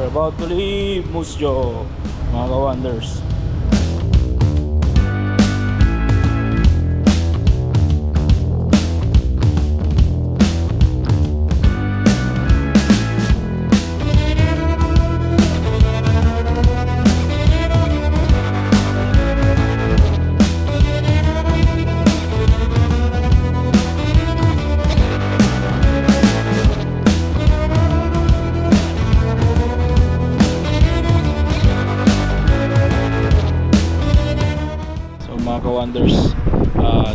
about to leave Musjo, mga ka-wonders. Mga ka-wonders,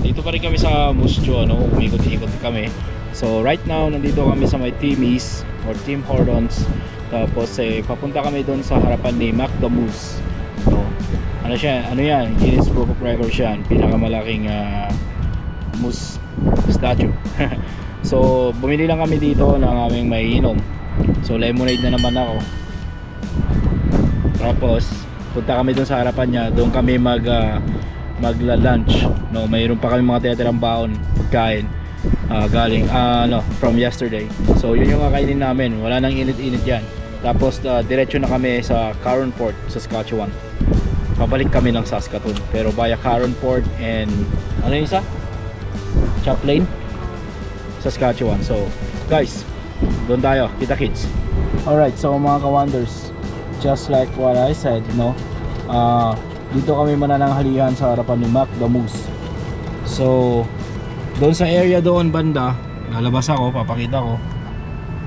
dito pa rin kami sa Musjo, ano, umikot-ikot kami. So right now nandito kami sa may Timmy's or Tim Hortons. Tapos papunta kami doon sa harapan ni Mac the Moose. So, ano siya, ano yan, Guinness Book of Records yan, pinakamalaking moose statue. So bumili lang kami dito ng aming maiinom. So lemonade na naman ako. Tapos punta kami doon sa harapan niya, doon kami magla-lunch, no, mayroon pa kami mga tinatirang baon pagkain galing from yesterday. So yun yung kakainin namin, wala nang init-init yan. Tapos diretso na kami sa Caronport, Saskatchewan. Pabalik kami ng Saskatoon pero via Caronport and ano yung isa? Chaplain, Saskatchewan. So guys, doon tayo, kita kids. Alright, so mga ka-wonders, just like what I said, no, dito kami manananghalian sa harapan ni Mac the Moose. So doon sa area doon banda, lalabas ako, papakita ko.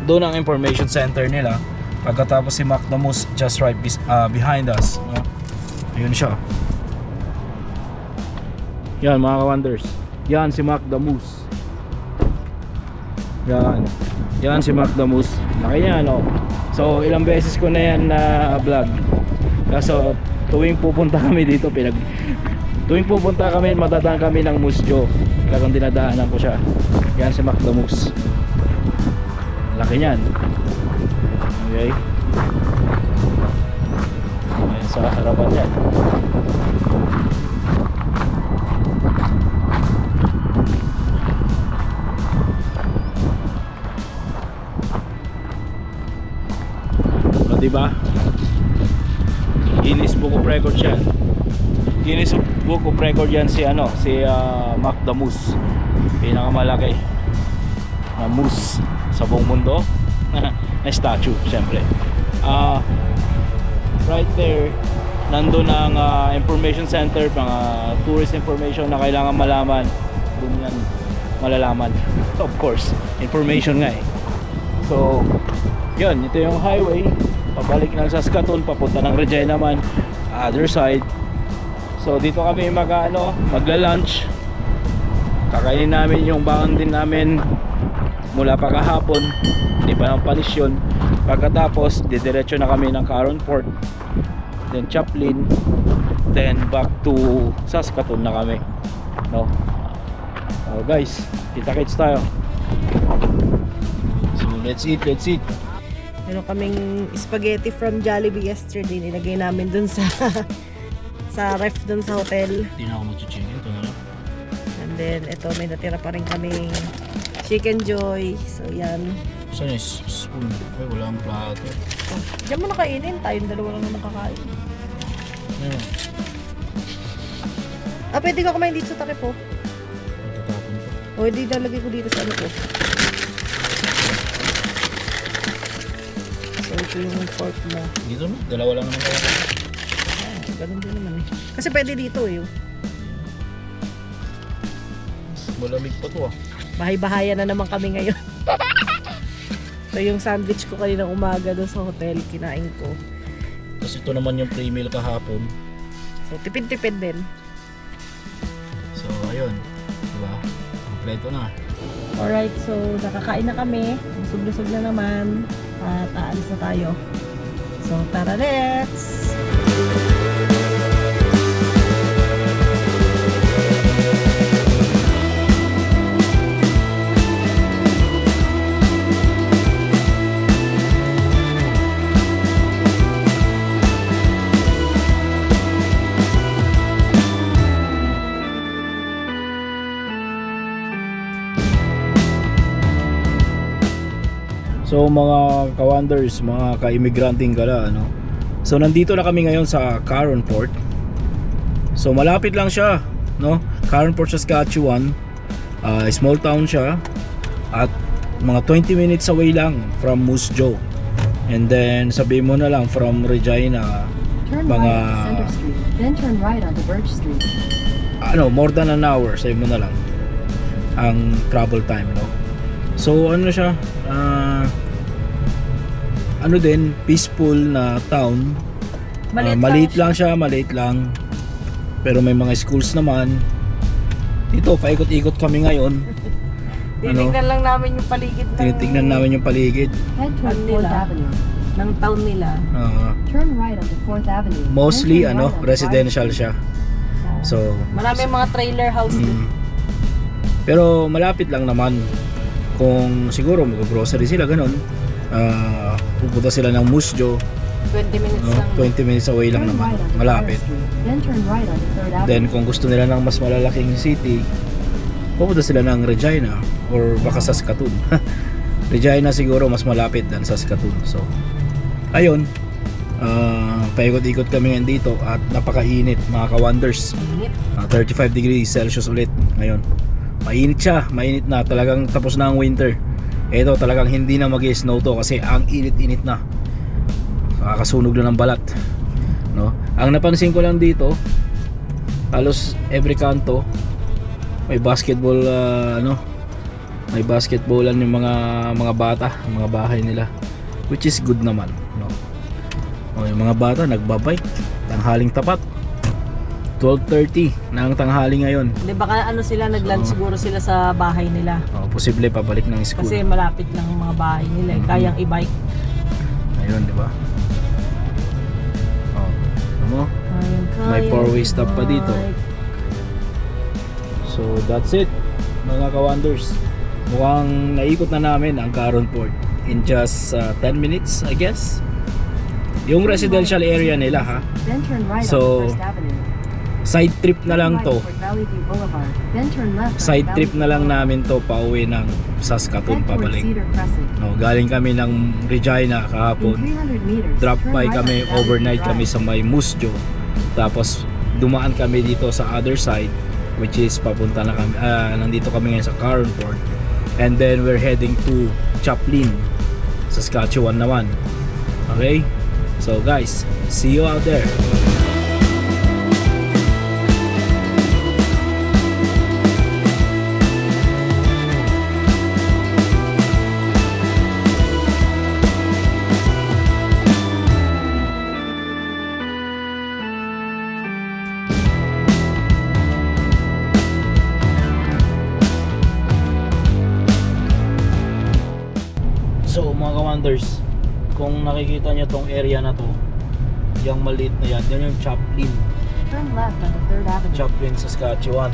Doon ang information center nila. Pagkatapos si Mac the Moose just right behind us, no? Ayun siya. Yan mga ka-wonders, yan si Mac the Moose. Yan si Mac the Moose. Laki niya, no? So ilang beses ko na yan na vlog. Kaso tuwing pupunta kami dito, tuwing pupunta kami, matadaan kami ng Musjo. Talagang dinadaanan ko siya. Yan si Mac the Moose. Laki niyan. Okay. Ayan sa harapan yan. O diba? Guinness Book of Records yan. Guinness Book of Records yan si Mac the Moose. Pinakamalaki na moose sa buong mundo na statue, syempre. Right there nandun ang information center, mga tourist information na kailangan malaman. Doon yan malalaman. Of course, information nga eh. So yun, ito yung highway pabalik ng Saskatoon, papunta ng Regina man, other side. So dito kami magla-lunch. Kakainin namin yung baon din namin mula pa kahapon, hindi pa ng panis yun. Pagkatapos didiretso na kami ng Caronport, then Chaplin, then back to Saskatoon na kami, no? So guys, kita-kits tayo. So let's eat. Meron kaming spaghetti from Jollibee yesterday. Nilagay namin dun sa sa ref dun sa hotel. Hindi na ako mag-chicken, ito na lang. And then ito, may natira pa rin kaming Chicken Joy. So yan. Saan yung spoon? Ay, wala ang plato. Oh, diyan mo nakainin. Tayong dalawa lang naman kakain. Ayun. Pwede ka kumain dito sa takip po. Matatapon ko. O hindi nalagay ko dito sa ano po. So ito yung fork mo. Dito no? Dalawa lang naman kaya. Ganun din naman eh. Kasi pwede dito eh. Malamig pa to ah. Bahay-bahaya na naman kami ngayon. So yung sandwich ko kaninang umaga doon sa hotel, kinain ko. Tapos ito naman yung pre-meal kahapon. So tipid-tipid din. So ayun, diba? Kompleto na. Alright, so nakakain na kami. Busog-busog na naman. At aalis na tayo. So tara, let's! So So mga ka-wonders, mga ka-immigranting gala, ano. So nandito na kami ngayon sa Caron Port. So malapit lang siya, no? Caron Port, Saskatchewan. Small town siya at mga 20 minutes away lang from Moose Jaw. And then sabihin mo na lang from Regina, Turn mga right on Center Street, then turn right onto Birch Street. more than an hour, sabihin mo na lang ang travel time, no? So ano siya, ano din, peaceful na town. Maliit lang siya, maliit lang. Pero may mga schools naman. Dito, paikot-ikot kami ngayon. Titignan lang namin yung paligid ng... Tinitignan namin yung paligid. Head toward Ano 4th nila? Avenue. ng town nila. Turn right onto 4th Avenue. Mostly then turn right onto residential siya. So, Marami mga trailer house din. pero malapit lang naman. Kung siguro mag-grocery sila ganun, pupunta sila ng Moose Jaw, 20 minutes lang. 20 minutes away lang Turn naman, right onto malapit. Water Street, then turn right onto 3rd Avenue. Then kung gusto nila ng mas malalaking city, pupunta sila ng Regina or baka Saskatoon. Regina siguro mas malapit than Saskatoon. So, ayun, paikot-ikot kami ngayon dito at napakainit mga ka-wonders. Init. 35 degrees Celsius ulit ngayon. Mainit siya, mainit na, talagang tapos na ang winter. Ito talagang hindi na mag-snow to kasi ang init-init na. Nakakasunog na ng balat, no? Ang napansin ko lang dito, halos every kanto may basketball, may basketballan yung mga bata, mga bahay nila, which is good naman, no? Yung mga bata nagbabike, tanghaling tapat. 12:30 na ang tanghali ngayon. Di baka sila nag-lunch siguro sila sa bahay nila. Posible pabalik ng school. Kasi malapit lang ang mga bahay nila. Kayang i-bike. Ayun, di ba? Ano mo? May Kayang four-way stop pa dito. i-bike. So that's it, mga ka-wonders. Mukhang naikot na namin ang Caron Port in just 10 minutes, I guess. Yung residential area nila, ha. Then turn right So, onto 1st Avenue. Side trip na lang to. Turn right toward Valley View Boulevard, then turn left onto Side Valley trip View na lang Boulevard. namin to pauwi ng Saskatoon Head toward pabalik. Cedar Crescent. No, galing kami ng Regina In kahapon. 300 meters, Drop turn by right kami, onto Valley overnight View kami Drive. sa may Moose Jaw. Tapos dumaan kami dito sa other side, which is papunta na kami, nandito kami ngayon sa Caron Port. And then we're heading to Chaplin, Saskatchewan naman. Okay? So guys, see you out there. So mga ka-wonders, kung nakikita nyo tong area na to, yung maliit na yan yung Chaplin. Turn left onto 3rd Avenue. Chaplin, Saskatchewan.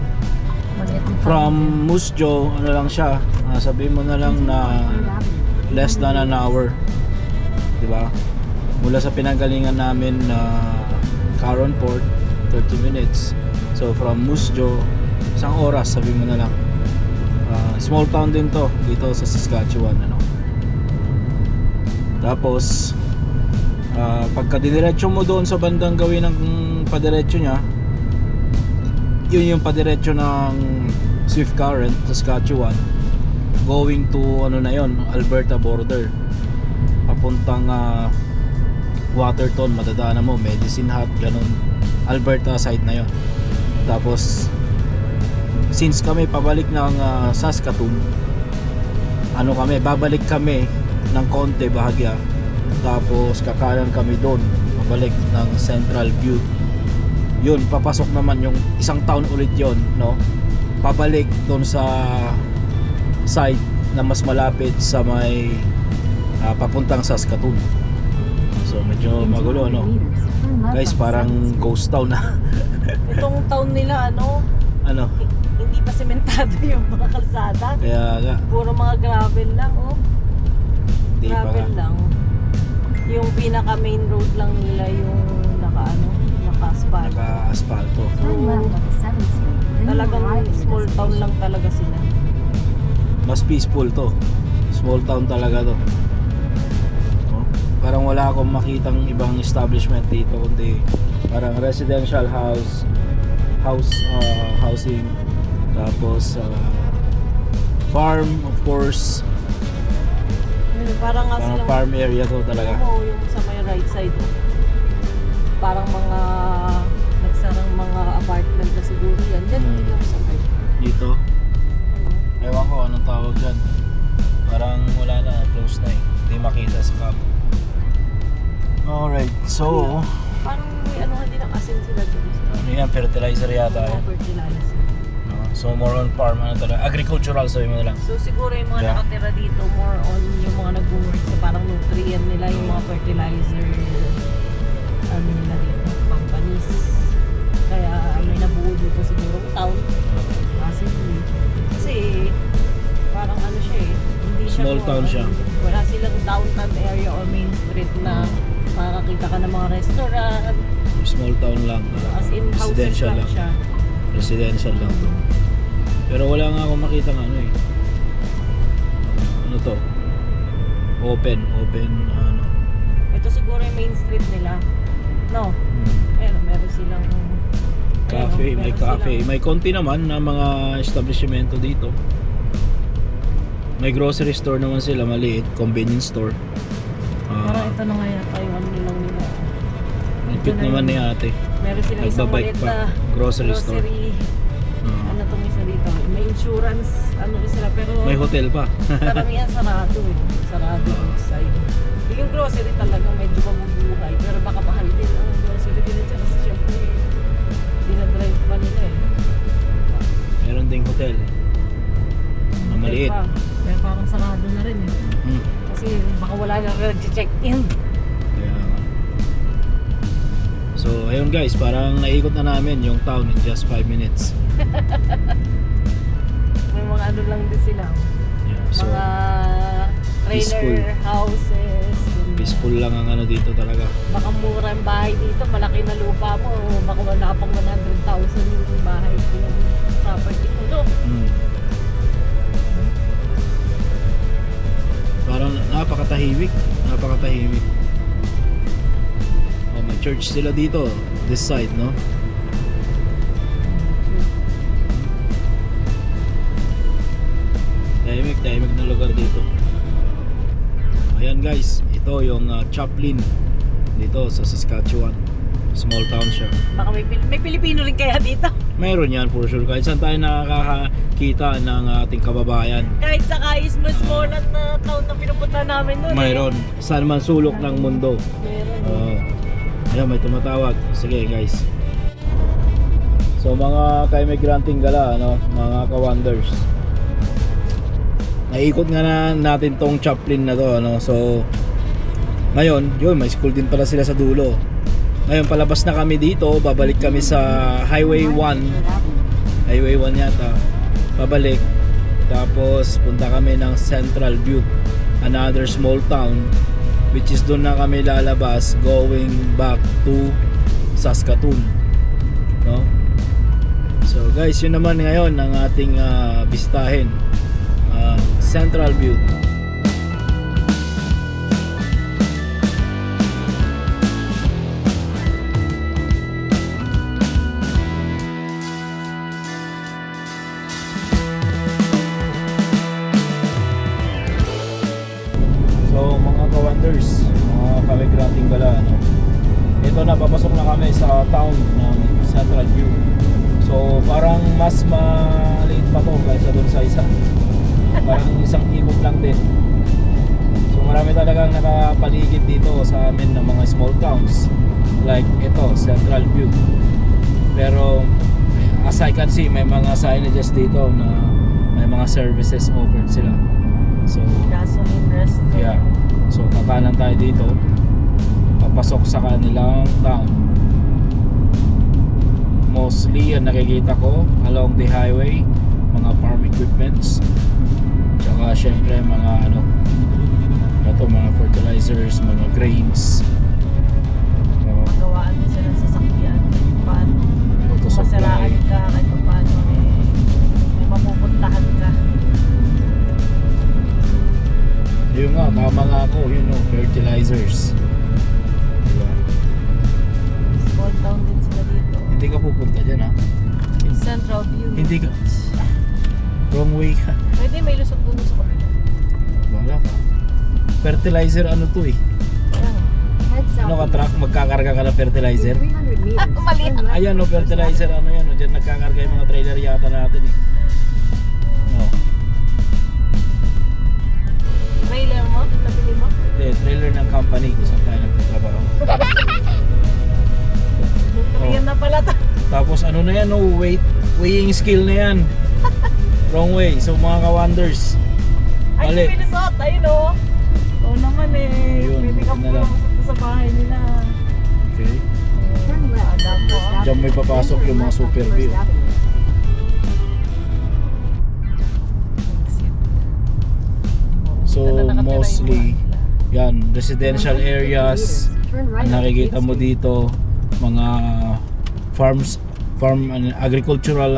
Maliit ang From Moose Jaw, ano lang siya, sabihin mo na lang na 3rd Avenue. less than an hour, di ba? Mula sa pinanggalingan namin na Caron Port, 30 minutes. So from Moose Jaw, isang oras, sabihin mo na lang. Small town din to dito sa Saskatchewan, ano. Tapos pagka diniretso mo doon sa bandang gawin ng padiretso niya, yun yung padiretso ng Swift Current, Saskatchewan, going to na yon, Alberta border, papuntang Waterton, madadaanan mo Medicine Hat, ganun, Alberta side na yon. Tapos since kami pabalik ng Saskatoon, babalik kami ng konti bahagya, tapos kakanan kami doon pabalik ng Central View. Yun, papasok naman yung isang town ulit yon, no? Pabalik doon sa side na mas malapit sa may papuntang Saskatoon. So medyo In magulo, 200 no? meters, turn left Guys, onto parang 7th Street. ghost town na. Itong town nila, Ano? hindi pa sementado yung mga kalsada. Kaya nga, Puro mga gravel lang, di pa Gravel nga. lang. Yung pinaka main road lang nila yung naka-asphalt. Naka-asfalto. Turn left onto 7th Street, then you Talagang arrive at your small town destination. lang talaga sila. Mas peaceful to. Small town talaga to. parang wala akong makitang ibang establishment dito kundi parang residential housing, tapos farm, of course. Parang nga Parang silang farm area to talaga. Oo, yung sa may right side. Parang mga nagsarang mga apartment na siguro yan. Diyan, tignan mo sa right. Dito, ewan ko anong tawag dyan. Parang wala na, close na eh. Hindi makita sa cam. Alright, so Parang may ano din ang asin sila dito. ano yan, fertilizer yata yan. Fertilizer. So more on farm, ano talaga, agricultural, sabi mo na lang. So siguro yung mga Yeah. nakatira dito more on yung mga nag-work sa parang nutrient nila, yung mga fertilizer ano nila dito, companies. Kaya may nabuo dito siguro town. Kasi parang ano siya eh, hindi siya Small more town on- siya. Wala silang downtown area or main street na makakakita ka ng mga restaurant. Small town lang, As in houses residential lang lang. siya. Residential lang to. Pero wala nga akong makita ng ano eh. Ano to? Open ano. Ito siguro yung main street nila. No? Ayun, meron silang Cafe, may cafe. May konti naman na mga establishmento dito. May grocery store naman sila, maliit, convenience store. Parang ito na nga yata yung ano nilang nila. Ang cute naman ni ate. Meron silang isang Nagbabike maliit pa. na Grocery store. Ano tong isa dito? May insurance, ano rin sila. Pero May hotel pa. karamihan sarado eh. Sarado yung side. Yung grocery talaga medyo mabubuhay. Pero baka mahal din ang grocery din dyan. Kasi syempre, dinadrive pa nila eh. Meron ding hotel. Na maliit. Pa. Kaya parang sarado na rin eh. Kasi baka wala na rin nag-check-in. Kaya nga. So ayun guys, parang naikot na namin yung town in just 5 minutes. May mga ano lang din sila. Yeah, so Mga peaceful. trailer houses. ganyan. peaceful lang ang ano dito talaga. Baka mura ang bahay dito, malaki na lupa mo. Baka wala pang 100,000 yung bahay yung property mo. No? Parang napakatahimik. Oh, may church sila dito, this side, no? Tahimik na lugar dito. Ayan guys, ito yung Chaplin dito sa Saskatchewan. Small town siya. Baka may Pilipino rin kaya dito. Mayroon yan for sure. Kahit saan tayo nakakakita ng ating kababayan. Kahit sa small na town na pinupunta namin doon. Mayroon. Saan man sulok ng mundo. Meron. Ayan, may tumatawag. Sige guys. So mga ka-imigranting gala, ano, mga ka-wonders. Naikot nga na natin tong Chaplin na to, ano. So ngayon, yun, may school din pala sila sa dulo. Ngayon palabas na kami dito, babalik kami sa Highway 1. Highway 1 yata. Pabalik. Tapos punta kami ng Central Butte, another small town, which is doon na kami lalabas going back to Saskatoon, no? So guys, yun naman ngayon ang ating bisitahin, Central Butte. So mga ka-wonders, mga ka-imigranting gala, ano, ito na, papasok na kami sa town ng Central Butte. So parang mas maliit pa to kaysa doon sa isa. Parang isang ikot lang din. So marami talagang nakapaligid dito sa amin ng mga small towns like ito, Central Butte. Pero as I can see, may mga signages dito na may mga services offered sila. So Gasoline restaurant. yeah. So kakanan tayo dito. Papasok sa kanilang town. Mostly ang nakikita ko along the highway, mga farm equipments. Tsaka syempre mga ano, ito mga fertilizers, mga grains. Magawaan mo sila sa sakyan. Kahit paano. Auto Kung masiraan supply. ka, kahit paano may mapupuntahan ka. Yung nga, tama nga ako, yun no, fertilizers. Diba? Small town din sila dito. Hindi ka pupunta dyan ha? Central View. Hindi ka. Wrong way ka. Pwede may lusot dun sa kabila. Wala ka. Fertilizer ano to eh? Ayan. Head Ano ka southeast. truck, magkakarga ka ng fertilizer? 300 meters. Mali. turn left Ayan no, onto First fertilizer ano yan, no? Diyan nagkakarga yung mga trailer yata natin eh. No. Trailer mo? Nabili mo? Hindi, trailer ng company kung saan tayo nagtatrabaho. Ayan na pala to. Tapos ano na yan, no? Weighing skill na yan. Wrong way. So mga ka-wonders. Ay, Mali. may lusot. Ayun o. Oo naman eh. Ayun, Pwede ka yun na lang. pumasok sa bahay nila. Okay. Turn left Alam onto mo, First ah. Diyan may Avenue. papasok Then yung turn mga left onto super First view. Avenue. Exit. So, Dito na nakatira yung mostly, mga nila. yan, residential areas. Turn right Ang onto nakikita Eighth mo Street. dito, mga agricultural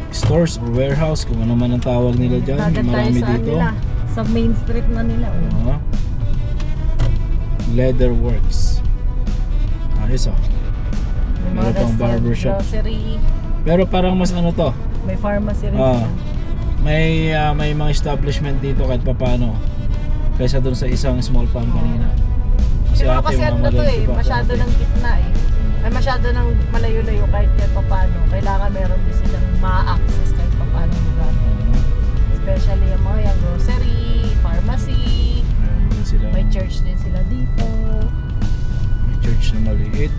stores or warehouse, kung ano man ang tawag nila dyan. Agad tayo Marami sa dito. nila. Sa main street na nila. Oh. Leather works. Ayos ah. May Meron mga pang restaurant, barbershop. grocery, Pero parang mas ano to, may pharmacy rin Ah. sila. may mga establishment dito kahit papano kaysa dun sa isang small farm kanina. Siguro kasi mga ano to maliliit eh, pa masyado dati. ng gitna eh. Ay masyado ng malayo-layo kahit kahit papano. Kailangan meron din silang ma-access kahit papano lugar. Especially yung mga yung grocery, pharmacy, Meron din sila. may church din sila dito. May church na maliit.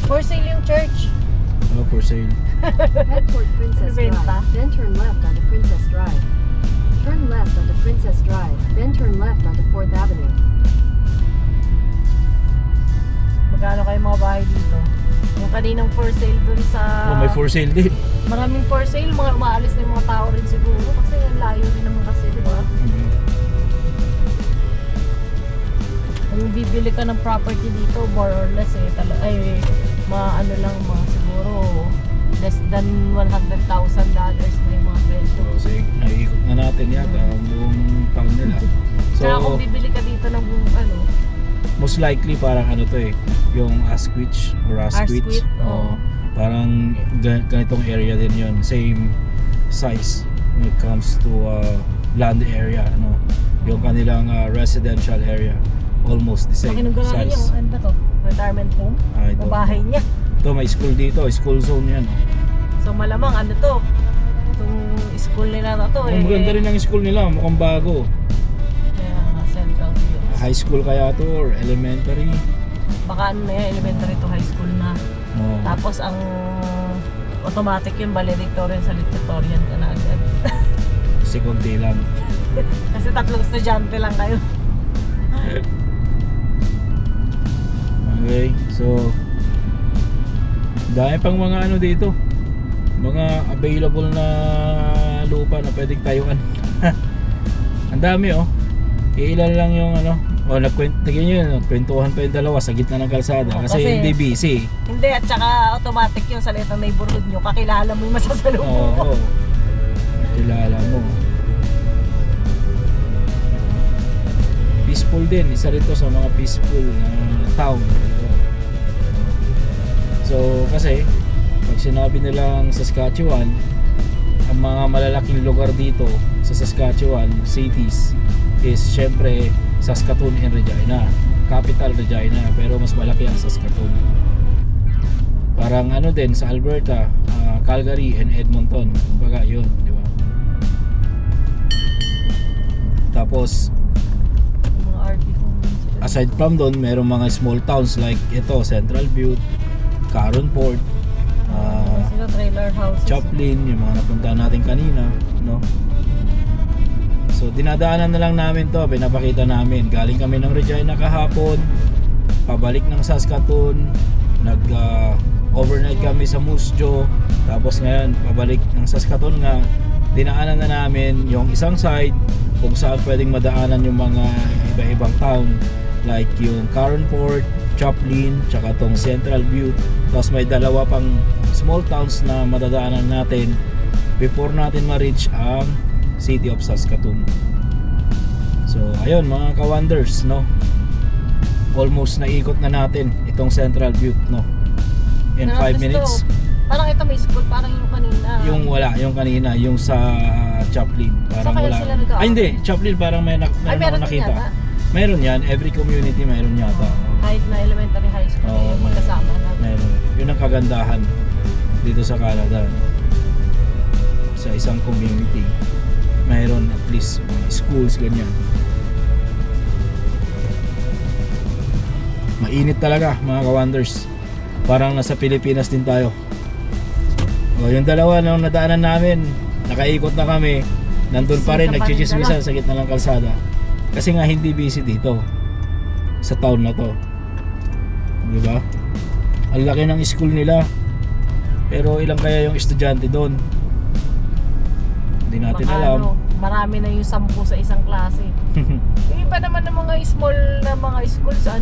For sale yung church. Oh, for sale. Head toward Princess Benta. Drive, then turn left onto Princess Drive. Turn left onto Princess Drive, then turn left onto 4th Avenue. Magkano kayo mga bahay dito? Yung kaninang for sale dun sa... Oh, may for sale din. Maraming for sale, mga umaalis na yung mga tao rin siguro. Kasi ang layo din naman kasi, di ba? Kung bibili ka ng property dito, more or less eh, ano lang mga siguro less than $100,000 na yung mga presyo. So, naiikot na natin yata ang buong town nila. Kaya kung So, bibili ka dito ng ano, most likely parang ano to eh, yung Asquith or Asquith. Asquith, Oo. Parang ganitong area din yun. Same size when it comes to land area, ano. Yung kanilang residential area. Almost the same makinugurari yung size. ano ba to? Retirement home? I O don't bahay know. niya? Ito may school dito, school zone yan. Oh. So malamang ano to? Itong school nila na to Oh, eh. maganda rin ang school nila, mukhang bago. Kaya Central View. High school kaya to or elementary. Baka ano na yan, elementary to high school na. Oh. Tapos ang automatic yung valedictorian sa valedictorian ka na agad. Kasi konti lang. Kasi 3 estudyante lang kayo. Okay, so dahil pang mga ano dito, mga available na lupa na pwedeng tayuan. Ang dami oh. Ilan lang yung ano, nagkwento nyo, nagkwentuhan pa yung dalawa sa gitna ng kalsada Oo, kasi kasi- hindi busy. Hindi, at saka automatic yung sa litang neighborhood nyo. Kakilala mo yung masasalubong Oo. mo. Kilala mo. Peaceful din, isa rin to sa mga peaceful na town. So kasi pag sinabi nilang Saskatchewan, ang mga malalaking lugar dito sa Saskatchewan cities is syempre Saskatoon and Regina, capital Regina, pero mas malaki ang Saskatoon. Parang ano din sa Alberta, Calgary and Edmonton, kumbaga yun, di ba? Tapos Mga RV home din sila. aside from doon, merong mga small towns like ito, Central Butte, Caron Port, Sila trailer houses. Joplin, yung mga napuntahan natin kanina, no? So dinadaanan na lang namin to, pinapakita namin. Galing kami ng Regina kahapon, pabalik ng Saskatoon, overnight kami sa Moose Jaw, tapos ngayon pabalik ng Saskatoon nga. Dinaanan na namin yung isang side kung saan pwedeng madaanan yung mga iba-ibang town like yung Caron Port, Joplin, tsaka tong Central Butte. Tapos may dalawa pang small towns na madadaanan natin before natin ma-reach ang City of Saskatoon. So ayun mga ka-wonders, no, almost naikot na natin itong Central Butte, no, in 5 minutes. Parang ito may school, parang yung kanina. Yung wala, yung kanina, yung sa Chaplin, parang kaya wala. sila nag-aaway? Ay hindi, Chaplin parang meron ako meron din nakita. yata. Meron yan, every community meron yata. Kahit na elementary, high school, Oo, magkasama na. Meron. Yun ang kagandahan dito sa Canada, no? Sa isang community mayroon at least mga schools, ganyan. Mainit talaga mga ka-wonders, parang nasa Pilipinas din tayo. Yung dalawa nung nadaanan namin, nakaikot na kami, nandun pa rin, nagchichismisan sa gitna ng kalsada kasi nga hindi busy dito sa town na to, di ba? Ang laki ng school nila, pero ilang kaya yung estudyante doon? Hindi natin alam. Marami na yung 10 sa isang klase. Yung iba naman ng mga small na mga school sa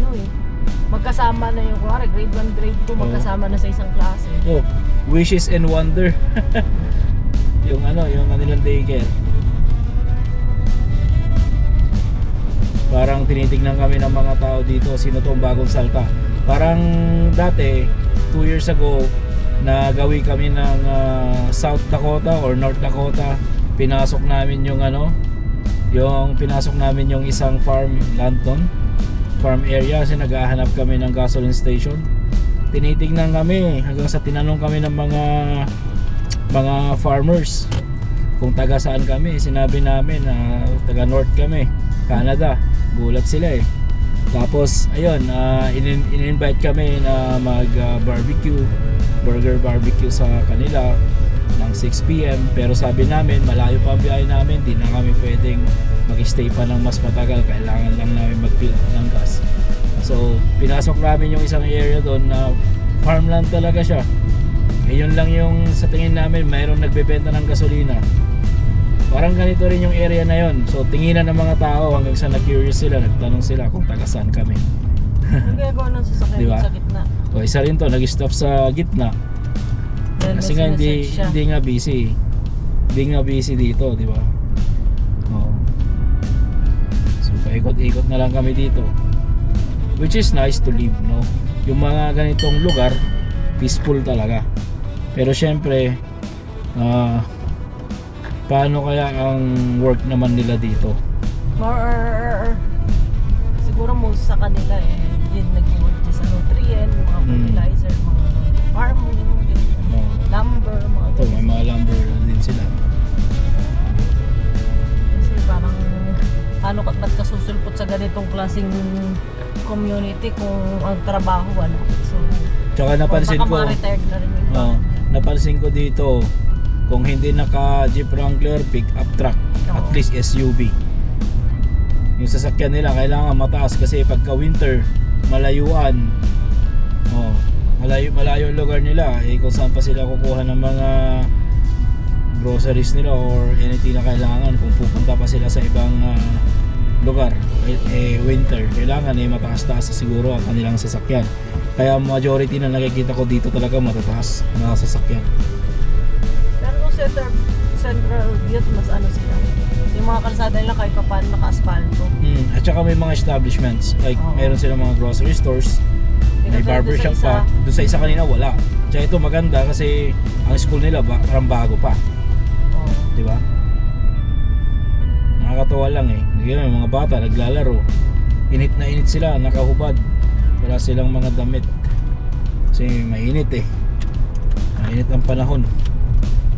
magkasama na yung grade 1, grade 2, magkasama na sa isang klase. Oh, wishes and wonder. yung yung kanilang daycare. Parang tinitignan kami ng mga tao dito, sino tong bagong salta. Parang dati, 2 years ago, nagawi kami ng South Dakota or North Dakota. Pinasok namin yung pinasok namin yung isang farm farm area kasi naghahanap kami ng gasoline station. Tinitignan kami hanggang sa tinanong kami ng mga farmers kung taga saan kami. Sinabi namin na taga North kami, Canada. Gulat sila eh. Tapos ayun, in-invite kami na mag burger barbecue sa kanila ng 6 PM, pero sabi namin malayo pa ang biyahe namin, di na kami pwedeng mag-stay pa ng mas matagal, kailangan lang namin mag-fill ng gas. So pinasok namin yung isang area doon na farmland talaga siya. Yun lang yung sa tingin namin mayroong nagbebenta ng gasolina. Parang ganito rin yung area na yon. So tinginan ng mga tao hanggang sa na-curious sila, nagtanong sila kung taga saan kami. Ang gagawa ng sasakyan Diba? sa gitna. So isa rin to, nag-stop sa gitna. Kasi nga hindi nga busy. Hindi nga busy dito, di ba? Oo. So paikot-ikot na lang kami dito. Which is nice to live, no? Yung mga ganitong lugar, peaceful talaga. Pero syempre, paano kaya ang work naman nila dito? Siguro most sa kanila yun nag-work sa nutrient, mga fertilizer, mga farming, lumber, mga Ito, may mga lumber din sila. kasi parang ba't ka susulpot sa ganitong klaseng community kung ang trabaho wala. So Tsaka napansin ko, retired na rin yung iba. napansin ko dito, kung hindi naka Jeep Wrangler, pick up truck, at least SUV. Yung sasakyan nila kailangan mataas kasi pagka winter, malayuan. Malayo ang lugar nila, kung saan pa sila kukuha ng mga groceries nila or anything na kailangan. Kung pupunta pa sila sa ibang lugar, winter, kailangan mataas-taas siguro ang kanilang sasakyan. Kaya majority na nakikita ko dito talaga matataas na sasakyan. Pero kung Central Butte, mas sila. Yung mga kalsada nila kahit pa paano naka-asfalto. At saka may mga establishments, like meron silang mga grocery stores, may barbershop pa. Doon sa isa kanina wala. Tsaka ito maganda kasi ang school nila parang bago pa. Di ba? Nakakatawa lang Yung mga bata naglalaro. Init na init sila, nakahubad. Wala silang mga damit. Kasi mainit Mainit ang panahon.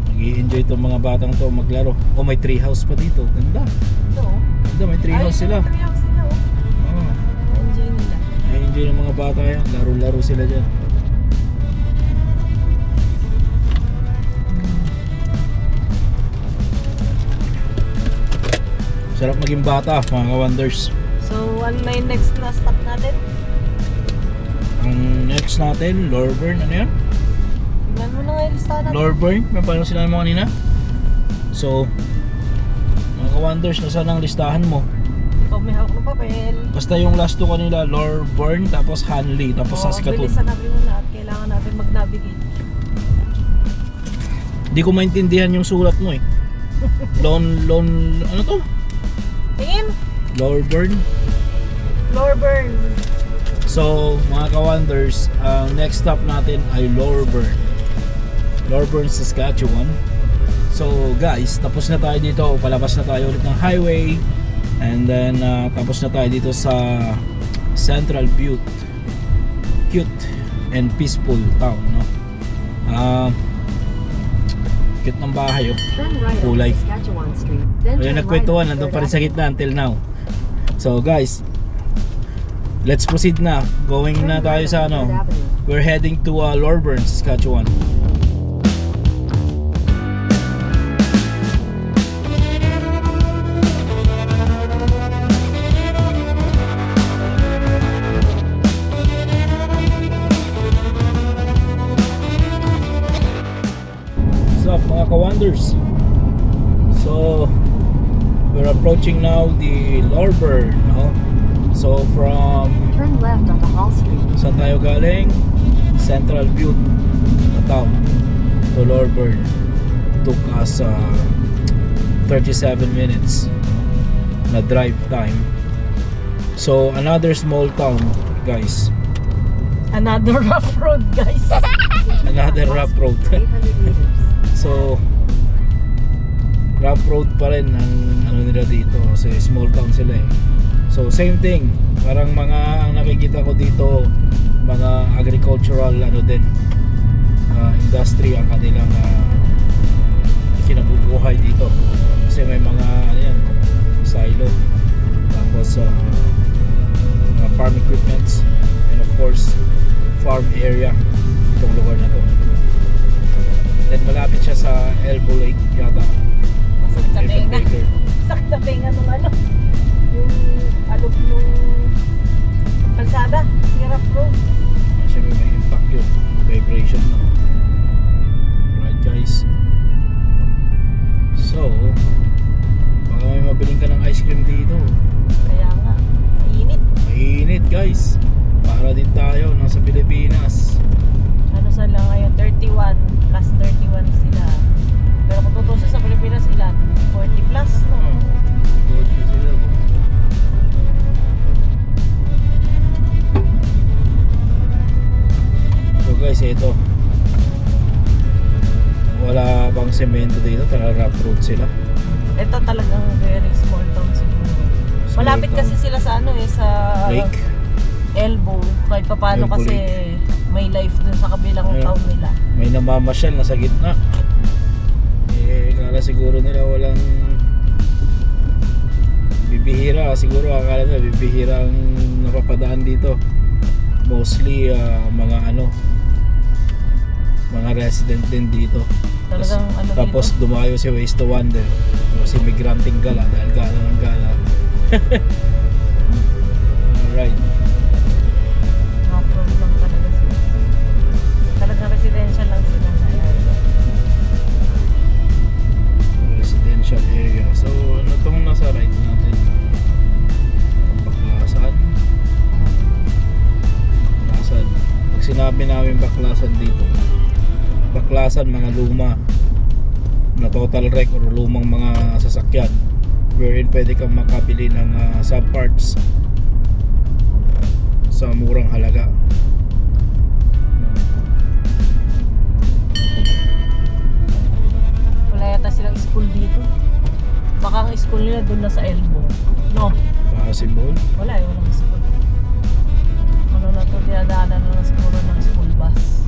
Nag-i-enjoy itong mga batang to maglaro. May tree house pa dito. Ganda. Ganda, may tree house sila. Tree house nila enjoy nila. Enjoy ng mga bata yan. Laro-laro sila dyan. Sarap maging bata, mga ka-wonders. So, ano na yung next na stop natin? Ang next natin, Lorburn. Ano yan? Tingnan mo na nga yung listahan natin. Lorburn. Paano sila mo kanina? So, mga ka-wonders, nasaan ang listahan mo? Ikaw may hawak ng papel. Basta yung last two kanila, Lorburn, tapos Hanley, tapos Saskatoon. Bilisan natin muna at kailangan natin mag-navigate. Hindi ko maintindihan yung sulat mo Ano to? Tingin! Lowerburn. Lowerburn. So mga ka-wonders, ang next stop natin ay Lowerburn. Lowerburn, Saskatchewan. So guys, tapos na tayo dito. Palabas na tayo ulit ng highway. And then tapos na tayo dito sa Central Butte. Cute and peaceful town, no? Cute ng bahay, oh. Turn right Kulay. on Saskatchewan Street, then Ayun, turn right nagkwentuhan, on nandun pa rin 3rd sa gitna until now. So guys, let's proceed na. Going Avenue. na Turn tayo right sa on 3rd ano. Avenue. We're heading to Lowerburn, Saskatchewan. What's up mga ka-wonders? So we're approaching now the Lowerburn, no? So from Turn left onto Hall Street. saan tayo galing? Central Butte na town to Lowerburn. Took us 37 minutes na drive time. So another small town, guys. Another rough road, guys. Another rough road. 800 meters. So rough road pa rin ang ano nila dito kasi small town sila eh. So same thing, parang mga ang nakikita ko dito mga agricultural ano din industry ang kanilang kinabubuhay dito. Kasi may mga ano yan, silo, tapos mga farm equipments, and of course farm area itong lugar na to. Then malapit siya sa Elbow Lake yata. Sakit sa Elbow tenga. Breaker. Sakit sa tenga nung ano. Yung alog nung kalsada. Sirap road. Siyempre may impact yun, vibration no? Right guys, so baka may mabiling ka ng ice cream dito. Kaya nga, mainit. Mainit guys, para din tayo nasa Pilipinas. Ano sa lang ngayon, 31 plus 31 sila. Pero kung tutusin sa Pilipinas, ilan? 40 plus, no? Good na sila. So guys, ito wala bang semento dito, tara rough road sila. Ito talagang very small town siguro. Small Malapit town. kasi sila sa ano eh, sa Lake. Elbow. Kahit pa paano Elbow kasi may life dun sa kabilang Ayun. town nila. May namamasyal na sa gitna. Eh, kala siguro nila walang bibihira. Siguro akala nila bibihira ang napapadaan dito. Mostly mga mga resident din dito. Talagang ano Tapos dito. dumayo si Ways to Wonder. O si Migranting Gala dahil gala ng gala. Alright. Off-road lang talaga sila. Talagang residential lang sila na area. Residential area. So ano tong nasa right natin? Baklasan. Baklasan. Pag sinabi namin baklasan dito, baklasan mga luma na total wreck or lumang mga sasakyan wherein pwede kang makabili ng subparts sa murang halaga. Wala yata silang school dito. Baka ang school nila doon na sa Elbow. No, Possible. wala eh, walang school. Ano na to, dinadaanan na siguro ng school bus.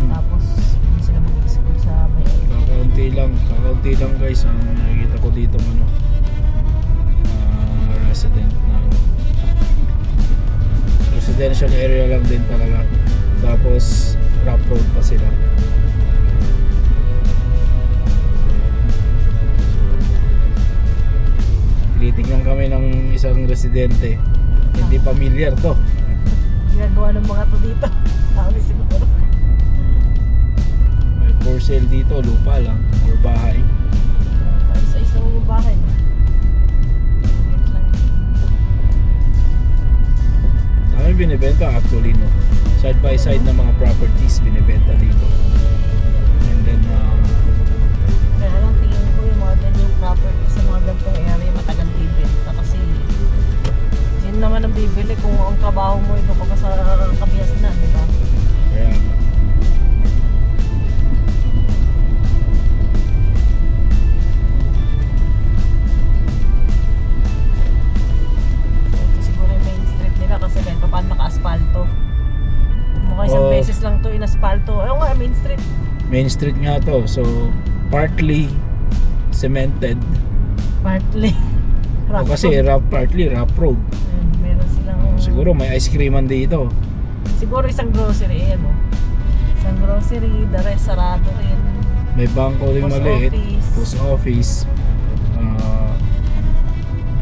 Tapos, hindi sila mag-school sa may area. Kakaunti lang guys ang nakikita ko dito resident na residential area lang din talaga. Tapos rough road pa sila. Tinitingnan kami ng isang residente. Hindi familiar to. Ginagawa ng mga to dito. Kami siguro. May for sale dito, lupa lang or bahay. Isa-isa mo yung bahay. Wait lang. Dami binibenta actually, no? Side by side na mga properties binibenta dito. And then Kaya lang tingin ko yung mga ganyang property sa mga gantong area matagal ibenta kasi naman ang bibili kung ang trabaho mo ito ka sa kabias na, di ba? Kaya, Ito siguro yung main street nila kasi kahit pa paano naka-asfalto. Mukha isang Oo. beses lang to in-asfalto. Ayun nga, main street. main street nga to. So, partly cemented. Partly. O kasi partly rough road. Meron silang... Siguro may ice creaman dito. Siguro isang grocery, ano? Isang grocery, the rest sarado rin. May bangko din Post maliit. office. Post office.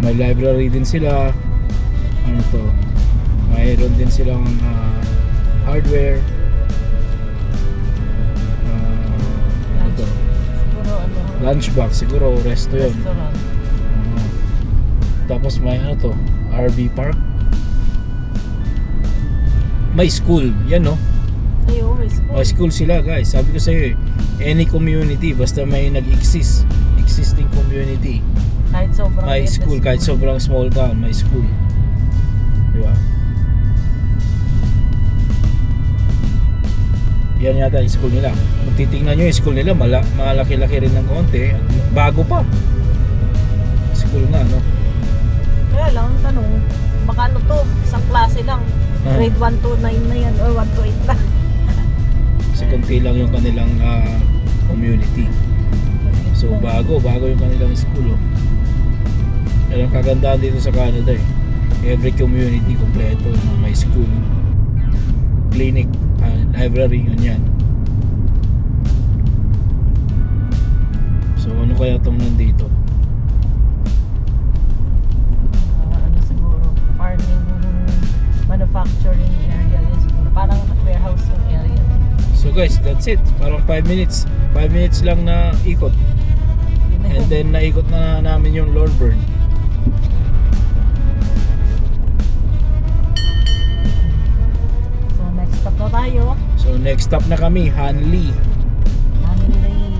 May library din sila. Ano to? Mayroon din silang hardware. Ano to? Siguro ano? Lunchbox. Siguro resto yun. Restaurant. Tapos may ano to? RV park. May school. Yan no? Ayun, may school. May school sila guys. Sabi ko sa'yo any community basta may existing community. Kahit sobrang May liit na school, kahit sobrang small town, may school. Di ba? Yan yata yung school nila. Kung titingnan nyo yung school nila, malaki-laki rin ng konti. Bago pa. School nga, no? Kaya lang, ang tanong, baka ano to, isang klase lang. Grade 1 to 9 na yan, or 1 to 8 na. Kasi konti lang yung kanilang community. So bago yung kanilang school. Yan ang kagandahan dito sa Canada eh. Every community kompleto na may school, clinic, library, yan. So ano kaya itong nandito? Ano siguro, farming, manufacturing area din siguro. Parang warehouse yung area. So guys, that's it. Parang 5 minutes. 5 minutes lang na ikot. Yun na And yun. then naikot na namin yung Lorburn. So next stop na tayo. So next stop na kami, Hanley. Hanley.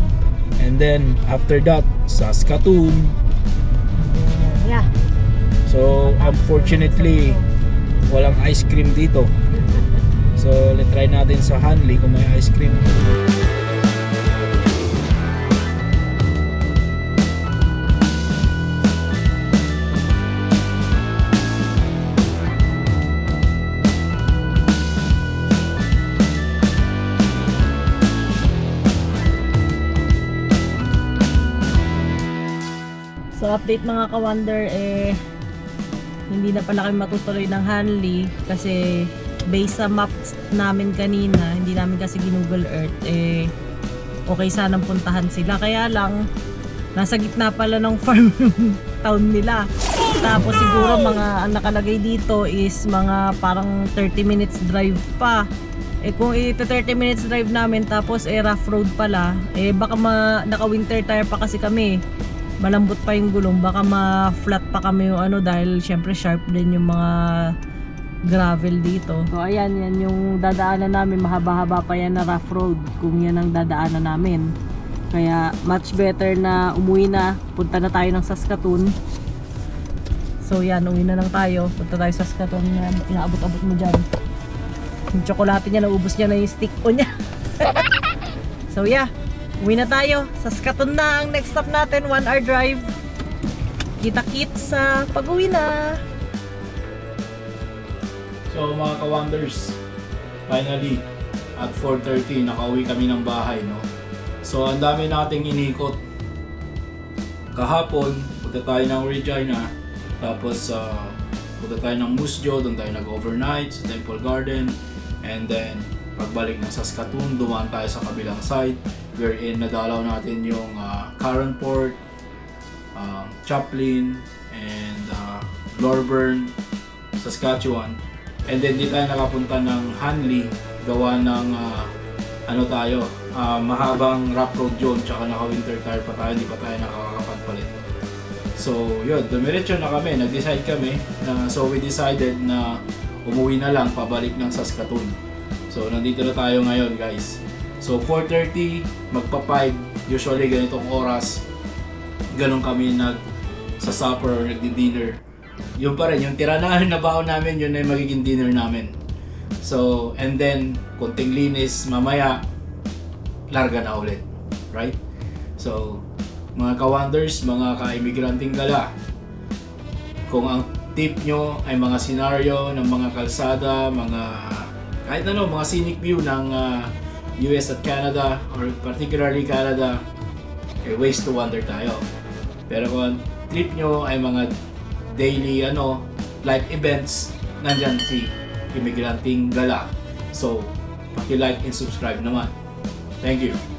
And then after that, Saskatoon. Yeah. So unfortunately, walang ice cream dito. So let's try natin sa Hanley kung may ice cream. So update mga ka-wonder, hindi na pala kami matutuloy ng Hanley kasi based sa maps namin kanina, hindi namin kasi Google Earth, okay sanang puntahan sila. Kaya lang, nasa gitna pala ng farm town nila. Tapos siguro mga ang nakalagay dito is mga parang 30 minutes drive pa. Kung 30 minutes drive namin tapos rough road pala, baka naka-winter tire pa kasi kami. Malambot pa yung gulong, baka ma-flat pa kami yung ano dahil syempre sharp din yung mga gravel dito. So ayan, yan yung dadaanan namin, mahaba-haba pa yan na rough road kung yan ang dadaanan namin. Kaya much better na umuwi na, punta na tayo ng Saskatoon. So yan, uwi na lang tayo, punta tayo sa Saskatoon. Yan, inaabot-abot mo dyan. Yung tsokolate niya, naubos niya na yung stick po niya. So yeah, uwi na tayo. Saskatoon na ang next stop natin, 1 hour drive. Kita-kits sa pag-uwi na. So mga ka-wonders, finally at 4:30 nakauwi kami ng bahay, no? So ang dami nating inikot. Kahapon, punta tayo ng Regina, tapos punta tayo ng Moose Jaw, doon tayo nag-overnight sa Temple Garden, and then pagbalik ng Saskatoon, dumaan tayo sa kabilang side, wherein nadalaw natin yung Caron Port, Chaplin, and Lorburn, Saskatchewan. And then di tayo nakapunta ng Hanley, gawa ng mahabang rough road yun, tsaka naka-winter tire pa tayo, hindi pa tayo nakakapagpalit. So yun, dumiretso na kami, nag-decide kami, so we decided na umuwi na lang pabalik ng Saskatoon. So nandito na tayo ngayon guys. So 4:30, magpa-5, usually ganitong oras, ganun kami sa supper or nagdi-dinner. yun pa rin, yung tira na baon namin, yun ay magiging dinner namin. So, and then, konting linis, mamaya, larga na ulit. Right? So, mga ka-wonders, mga ka-immigranting gala, kung ang tip nyo ay mga senaryo ng mga kalsada, mga kahit ano, mga scenic view ng US at Canada, or particularly Canada, eh, ways to wonder tayo. Pero kung ang trip nyo ay mga daily life events, nandyan si Immigranting Gala. So, paki-like and subscribe naman. Thank you.